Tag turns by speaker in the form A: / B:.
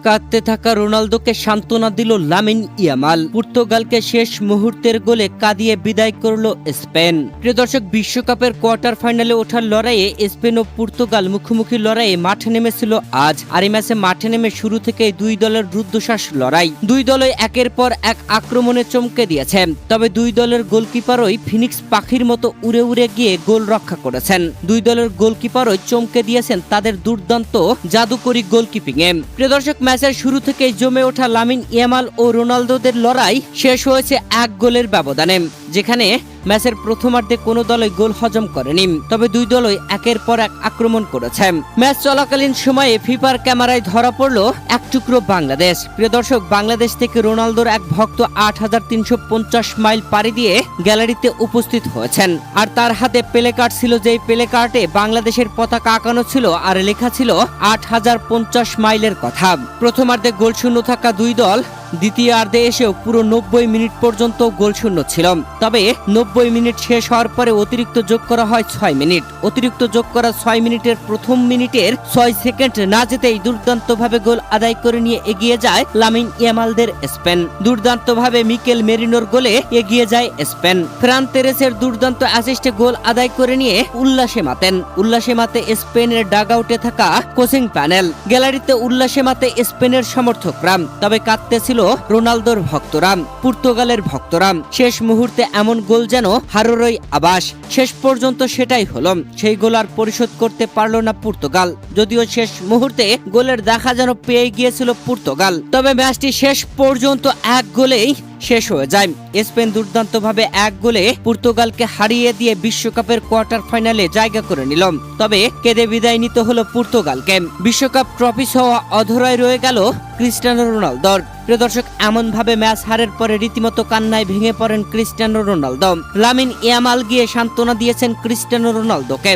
A: কাঁদতে থাকা রোনালদোকে সান্ত্বনা দিল লামিন ইয়ামাল। পর্তুগালকে শেষ মুহূর্তের গোলে কাঁদিয়ে বিদায় করল স্পেন। প্রিয় দর্শক, বিশ্বকাপের কোয়ার্টার ফাইনালে ওঠার লড়াইয়ে স্পেন ও পর্তুগাল মুখোমুখি লড়াইয়ে মাঠে নেমেছিল আজ। আর এই ম্যাচে মাঠে নেমে শুরু থেকেই দুই দলের রুদ্ধশ্বাস লড়াই। দুই দলই একের পর এক আক্রমণে চমকে দিয়েছে। তবে দুই দলের গোলকিপারই ফিনিক্স পাখির মতো উড়ে উড়ে গিয়ে গোল রক্ষা করেছেন। দুই দলের গোলকিপারই চমকে দিয়েছেন তাদের দুর্দান্ত জাদুকরী গোলকিপিংয়ে। প্রিয় দর্শক, ম্যাচের শুরু থেকেই জমে ওঠা লামিন ইয়ামাল ও রোনালদোদের লড়াই শেষ হয়েছে এক গোলের ব্যবধানে, যেখানে ম্যাচের প্রথমার্ধে কোনো দলই গোল হজম করেনি। তবে দুই দলই একের পর এক আক্রমণ করেছে। ম্যাচ চলাকালীন সময়ে ফিফার ক্যামেরায় ধরা পড়ল এক টুকরো বাংলাদেশ। প্রিয় দর্শক, বাংলাদেশ থেকে রোনালদোর এক ভক্ত ৮৩৫০ মাইল পাড়ি দিয়ে গ্যালারিতে উপস্থিত হয়েছেন। আর তার হাতে প্লে কার্ড ছিল, যেই প্লে কার্ডে বাংলাদেশের পতাকা আঁকানো ছিল আর লেখা ছিল ৮০৫০ মাইলের কথা। প্রথমার্ধে গোলশূন্য থাকা দুই দল দ্বিতীয়ার্ধে এসেও পুরো ৯০ মিনিট পর্যন্ত গোলশূন্য ছিল। তবে ৯০ মিনিট শেষ হওয়ার পরে অতিরিক্ত যোগ করা হয় ৬ মিনিট। অতিরিক্ত যোগ করা ৬ মিনিটের প্রথম মিনিটের ৬ সেকেন্ড না যেতেই দুর্দান্তভাবে গোল আদায় করে নিয়ে এগিয়ে যায় লামিন ইয়ামালদের স্পেন। দুর্দান্তভাবে মিকেল মেরিনোর গোলে এগিয়ে যায় স্পেন। ফ্রান তেরেসের দুর্দান্ত অ্যাসিস্টে গোল আদায় করে নিয়ে উল্লাসে মাতে স্পেনের ডাগআউটে থাকা কোচিং প্যানেল। গ্যালারিতে উল্লাসে মাতে স্পেনের সমর্থকরা। তবে কাঁদতেছিল রোনালদোর ভক্তরা, পর্তুগালের ভক্তরা। শেষ মুহূর্তে এমন গোল যেন হারেরই আভাস। শেষ পর্যন্ত সেটাই হলো। সেই গোল আর পরিশোধ করতে পারল না পর্তুগাল। যদিও শেষ মুহূর্তে গোলের দেখা যেন পেয়ে গিয়েছিল পর্তুগাল, তবে ম্যাচটি শেষ পর্যন্ত এক গোলেই শেষ হয়ে যায়। স্পেন দুর্দান্তভাবে এক গোলে পর্তুগালকে হারিয়ে দিয়ে বিশ্বকাপের কোয়ার্টার ফাইনালে জায়গা করে নিল। তবে কেঁদে বিদায় নিতে হলো পর্তুগালকে। বিশ্বকাপ ট্রফি সহ অধরায় রয়ে গেল ক্রিস্টিয়ানো রোনালদোর। প্রিয় দর্শক, এমন ভাবে ম্যাচ হারের পরে রীতিমতো কান্নায় ভেঙে পড়েন ক্রিস্টিয়ানো রোনালদো। লামিন ইয়ামাল গিয়ে সান্ত্বনা দিয়েছেন ক্রিস্টিয়ানো রোনালদোকে।